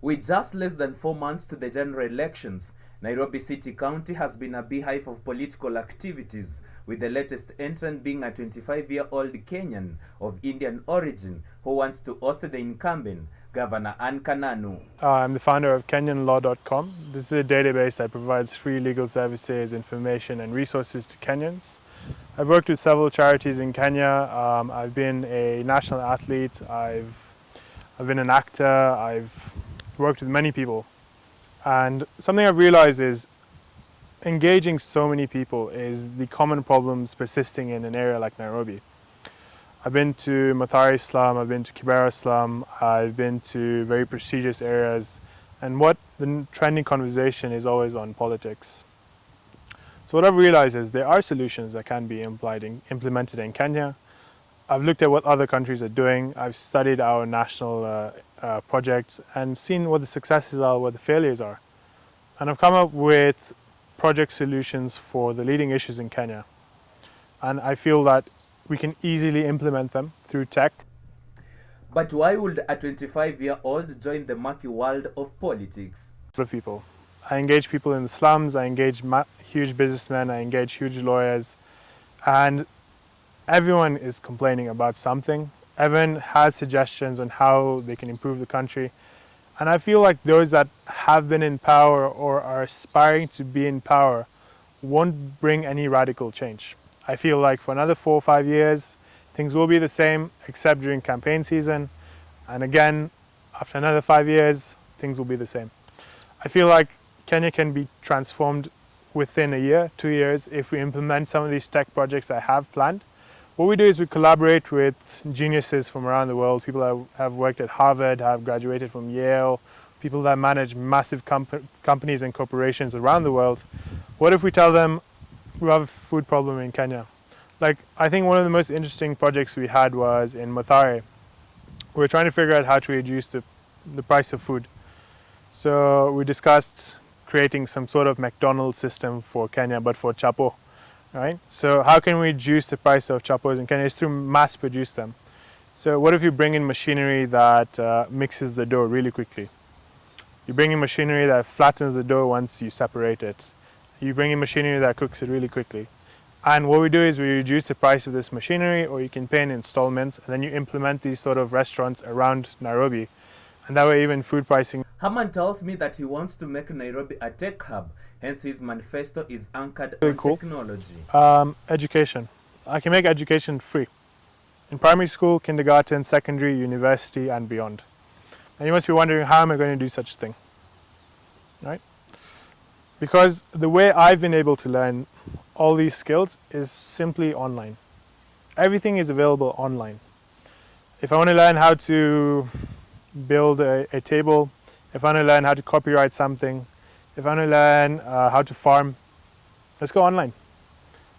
With just less than 4 months to the general elections, Nairobi City County has been a beehive of political activities, with the latest entrant being a 25-year-old Kenyan of Indian origin who wants to oust the incumbent, Governor Anne Kananu. I'm the founder of KenyanLaw.com. This is a database that provides free legal services, information and resources to Kenyans. I've worked with several charities in Kenya. I've been a national athlete. I've been an actor. I've worked with many people. And something I've realized is engaging so many people is the common problems persisting in an area like Nairobi. I've been to Mathare slum, I've been to Kibera slum, I've been to very prestigious areas, and what the trending conversation is always on politics. So what I've realized is there are solutions that can be implemented in Kenya. I've looked at what other countries are doing, I've studied our national projects and seen what the successes are, what the failures are. And I've come up with project solutions for the leading issues in Kenya. And I feel that we can easily implement them through tech. But why would a 25-year-old join the murky world of politics? Of people. I engage people in the slums, I engage huge businessmen, I engage huge lawyers, and everyone is complaining about something. Everyone has suggestions on how they can improve the country. And I feel like those that have been in power or are aspiring to be in power won't bring any radical change. I feel like for another 4 or 5 years, things will be the same except during campaign season. And again, after another 5 years, things will be the same. I feel like Kenya can be transformed within a year, 2 years, if we implement some of these tech projects I have planned. What we do is we collaborate with geniuses from around the world, people that have worked at Harvard, have graduated from Yale, people that manage massive companies and corporations around the world. What if we tell them we have a food problem in Kenya? Like, I think one of the most interesting projects we had was in Mathare. We were trying to figure out how to reduce the price of food. So we discussed creating some sort of McDonald's system for Kenya, but for chapo. Right? So how can we reduce the price of chapos in Kenya? Is through mass produce them. So what if you bring in machinery that mixes the dough really quickly? You bring in machinery that flattens the dough once you separate it. You bring in machinery that cooks it really quickly. And what we do is we reduce the price of this machinery, or you can pay in installments, and then you implement these sort of restaurants around Nairobi. And that way even food pricing. Harman tells me that he wants to make Nairobi a tech hub, hence his manifesto is anchored Really on cool. technology. Education. I can make education free. In primary school, kindergarten, secondary, university and beyond. And you must be wondering, how am I going to do such a thing? Right? Because the way I've been able to learn all these skills is simply online. Everything is available online. If I want to learn how to build a table, if I want to learn how to copyright something, if I want to learn how to farm, let's go online.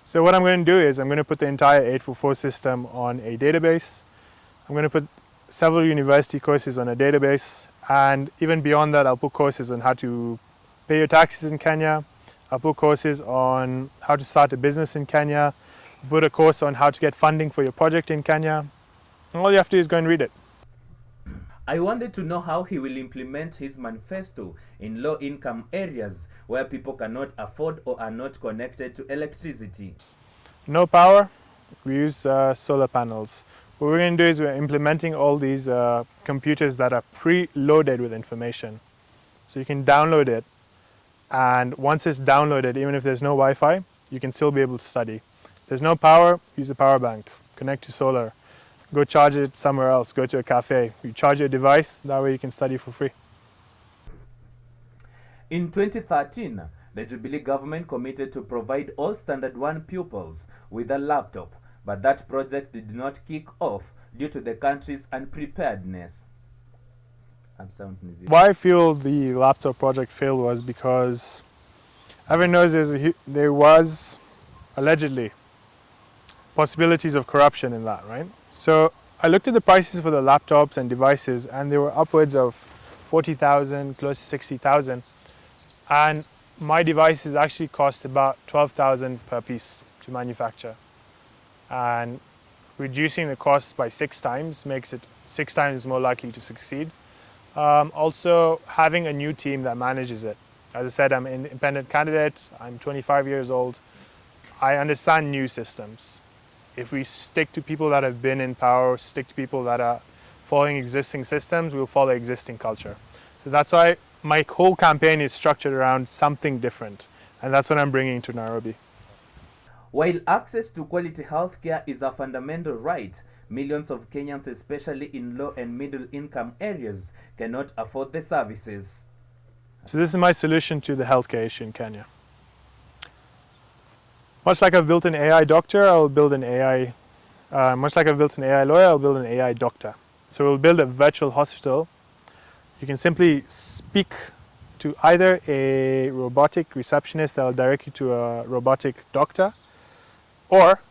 So what I'm going to do is I'm going to put the entire 844 system on a database. I'm going to put several university courses on a database, and even beyond that I'll put courses on how to pay your taxes in Kenya. I'll put courses on how to start a business in Kenya. I'll put a course on how to get funding for your project in Kenya. And all you have to do is go and read it. I wanted to know how he will implement his manifesto in low-income areas where people cannot afford or are not connected to electricity. No power, we use solar panels. What we're going to do is we're implementing all these computers that are pre-loaded with information. So you can download it, and once it's downloaded, even if there's no Wi-Fi, you can still be able to study. If there's no power, use a power bank, connect to solar. Go charge it somewhere else, go to a cafe. You charge your device, that way you can study for free. In 2013, the Jubilee government committed to provide all Standard 1 pupils with a laptop, but that project did not kick off due to the country's unpreparedness. Why I feel the laptop project failed was because everyone knows there was allegedly possibilities of corruption in that, right? So I looked at the prices for the laptops and devices, and they were upwards of 40,000, close to 60,000. And my devices actually cost about 12,000 per piece to manufacture. And reducing the cost by 6 times makes it 6 times more likely to succeed. Also, having a new team that manages it. As I said, I'm an independent candidate. I'm 25 years old. I understand new systems. If we stick to people that have been in power, stick to people that are following existing systems, we'll follow existing culture. So that's why my whole campaign is structured around something different. And that's what I'm bringing to Nairobi. While access to quality healthcare is a fundamental right, millions of Kenyans, especially in low and middle income areas, cannot afford the services. So this is my solution to the healthcare issue in Kenya. Much like I've built an AI doctor, I'll build an AI, much like I've built an AI lawyer, I'll build an AI doctor. So we'll build a virtual hospital. You can simply speak to either a robotic receptionist that will direct you to a robotic doctor, or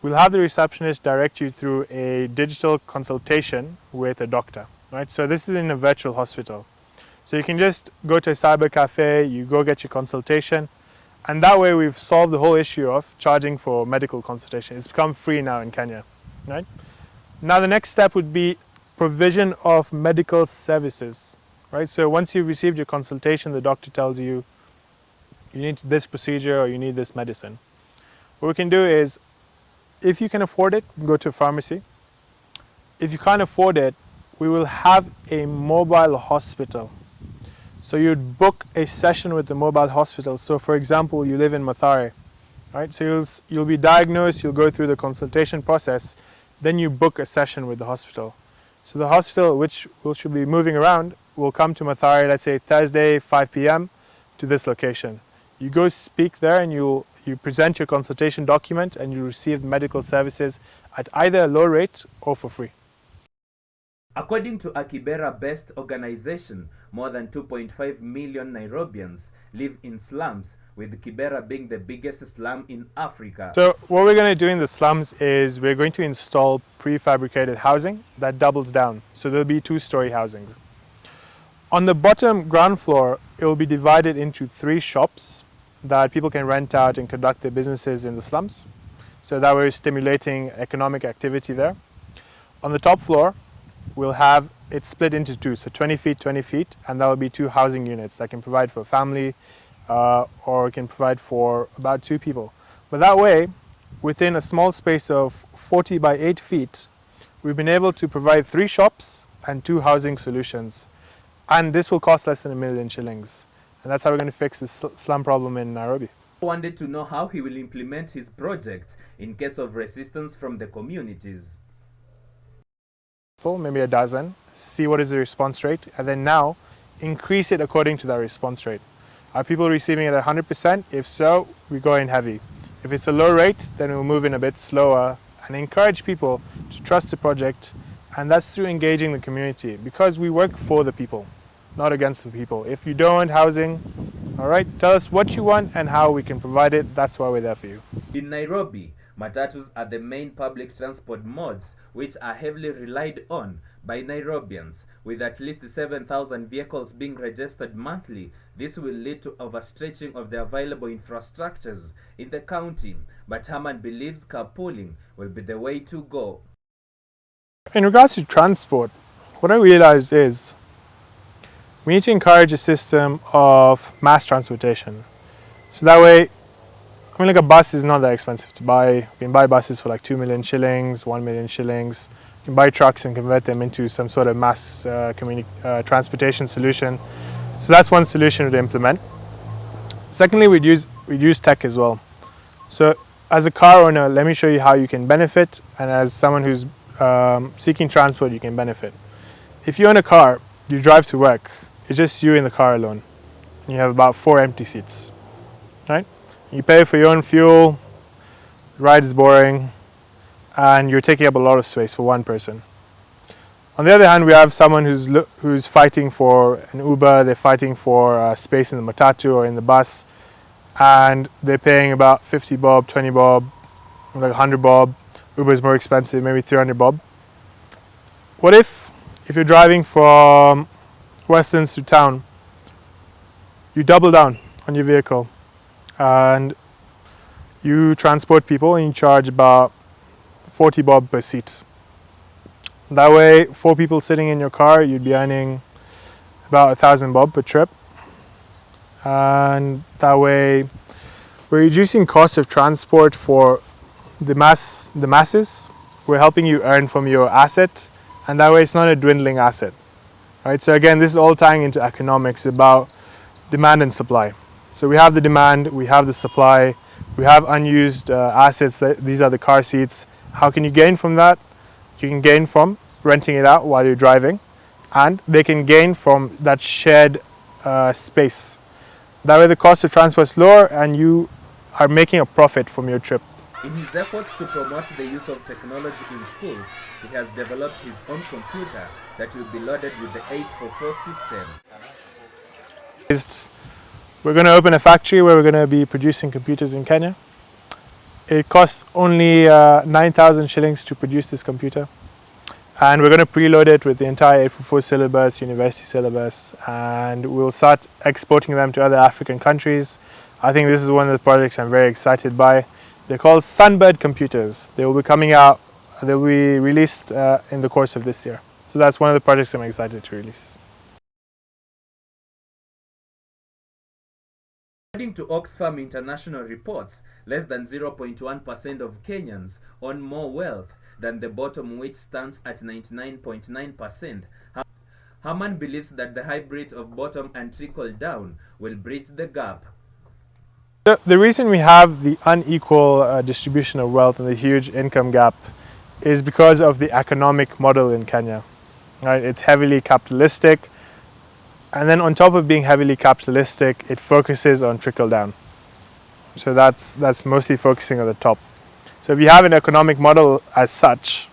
we'll have the receptionist direct you through a digital consultation with a doctor, right? So this is in a virtual hospital. So you can just go to a cyber cafe, you go get your consultation, and that way we've solved the whole issue of charging for medical consultation. It's become free now in Kenya, right? Now the next step would be provision of medical services, right? So once you've received your consultation, the doctor tells you, you need this procedure or you need this medicine. What we can do is, if you can afford it, go to a pharmacy. If you can't afford it, we will have a mobile hospital. So you'd book a session with the mobile hospital. So for example, you live in Mathare, right? So you'll be diagnosed, you'll go through the consultation process, then you book a session with the hospital. So the hospital, which should be moving around, will come to Mathare, let's say Thursday, 5 p.m. to this location. You go speak there and you present your consultation document and you receive medical services at either a low rate or for free. According to a Kibera-based organization, more than 2.5 million Nairobians live in slums, with Kibera being the biggest slum in Africa. So what we're going to do in the slums is we're going to install prefabricated housing that doubles down. So there'll be two-story housings. On the bottom ground floor, it will be divided into 3 shops that people can rent out and conduct their businesses in the slums. So that way, stimulating economic activity there. On the top floor, we'll have it split into 2, so 20 feet, 20 feet, and that will be 2 housing units that can provide for a family or can provide for about 2 people. But that way, within a small space of 40 by 8 feet, we've been able to provide 3 shops and 2 housing solutions. And this will cost less than $1 million shillings. And that's how we're going to fix this slum problem in Nairobi. I wanted to know how he will implement his project in case of resistance from the communities. Maybe a dozen, see what is the response rate, and then now increase it according to that response rate. Are people receiving it at 100%? If so, we go in heavy. If it's a low rate, then we'll move in a bit slower and encourage people to trust the project, and that's through engaging the community, because we work for the people, not against the people. If you don't want housing, all right, tell us what you want and how we can provide it. That's why we're there for you. In Nairobi, matatus are the main public transport modes which are heavily relied on by Nairobians. With at least 7,000 vehicles being registered monthly, this will lead to overstretching of the available infrastructures in the county. But Harman believes carpooling will be the way to go. In regards to transport, what I realized is we need to encourage a system of mass transportation. So that way, I mean, like a bus is not that expensive to buy. You can buy buses for like 2 million shillings, 1 million shillings. You can buy trucks and convert them into some sort of mass transportation solution. So that's one solution to implement. Secondly, we'd use tech as well. So as a car owner, let me show you how you can benefit, and as someone who's seeking transport, you can benefit. If you own a car, you drive to work, it's just you in the car alone. And you have about 4 empty seats, right? You pay for your own fuel, the ride is boring, and you're taking up a lot of space for one person. On the other hand, we have someone who's fighting for an Uber, they're fighting for space in the matatu or in the bus, and they're paying about 50 bob, 20 bob, like 100 bob. Uber is more expensive, maybe 300 bob. What if you're driving from Westlands to town, you double down on your vehicle and you transport people and you charge about 40 bob per seat. That way, 4 people sitting in your car, you'd be earning about 1,000 bob per trip. And that way we're reducing cost of transport for the masses. We're helping you earn from your asset, and that way it's not a dwindling asset. Right? So again, this is all tying into economics about demand and supply. So we have the demand, we have the supply, we have unused assets. These are the car seats. How can you gain from that? You can gain from renting it out while you're driving, and they can gain from that shared space. That way the cost of transport is lower and you are making a profit from your trip. In his efforts to promote the use of technology in schools, he has developed his own computer that will be loaded with the 844 system. We're going to open a factory where we're going to be producing computers in Kenya. It costs only 9,000 shillings to produce this computer. And we're going to preload it with the entire 844 syllabus, university syllabus, and we'll start exporting them to other African countries. I think this is one of the projects I'm very excited by. They're called Sunbird computers. They will be coming out, they'll be released in the course of this year. So that's one of the projects I'm excited to release. According to Oxfam International reports, less than 0.1% of Kenyans own more wealth than the bottom, which stands at 99.9%. Harman believes that the hybrid of bottom and trickle down will bridge the gap. The reason we have the unequal distribution of wealth and the huge income gap is because of the economic model in Kenya. Right? It's heavily capitalistic, and then on top of being heavily capitalistic, it focuses on trickle down. So that's mostly focusing on the top. So if you have an economic model as such,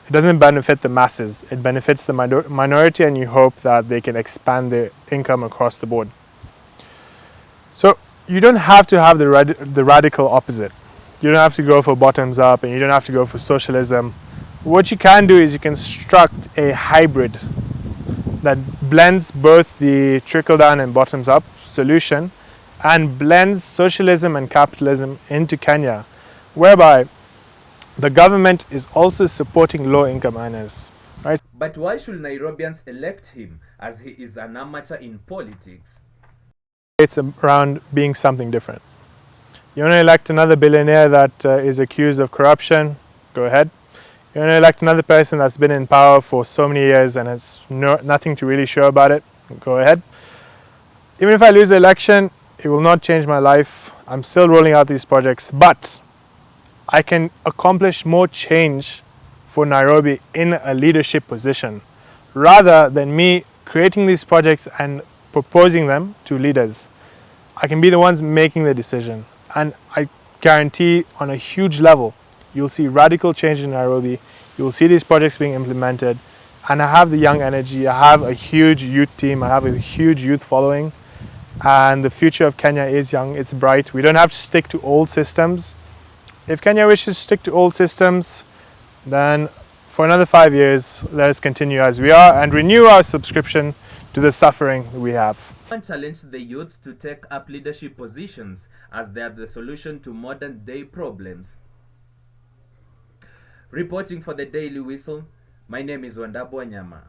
it doesn't benefit the masses. It benefits the minority, and you hope that they can expand their income across the board. So you don't have to have the radical opposite. You don't have to go for bottoms up, and you don't have to go for socialism. What you can do is you can construct a hybrid that blends both the trickle down and bottoms up solution and blends socialism and capitalism into Kenya, whereby the government is also supporting low-income earners, right? But why should Nairobians elect him, as he is an amateur in politics? It's around being something different. You want to elect another billionaire that is accused of corruption? Go ahead. You want to elect another person that's been in power for so many years and has nothing to really show about it? Go ahead. Even if I lose the election, it will not change my life. I'm still rolling out these projects, but I can accomplish more change for Nairobi in a leadership position rather than me creating these projects and proposing them to leaders. I can be the ones making the decision, and I guarantee on a huge level you'll see radical change in Nairobi. You'll see these projects being implemented, and I have the young energy. I have a huge youth team. I have a huge youth following, and the future of Kenya is young. It's bright. We don't have to stick to old systems. If Kenya wishes to stick to old systems, then for another 5 years, let us continue as we are and renew our subscription to the suffering we have. Challenge the youths to take up leadership positions as they are the solution to modern day problems. Reporting for the Daily Whistle, my name is Wandabwa Nyama.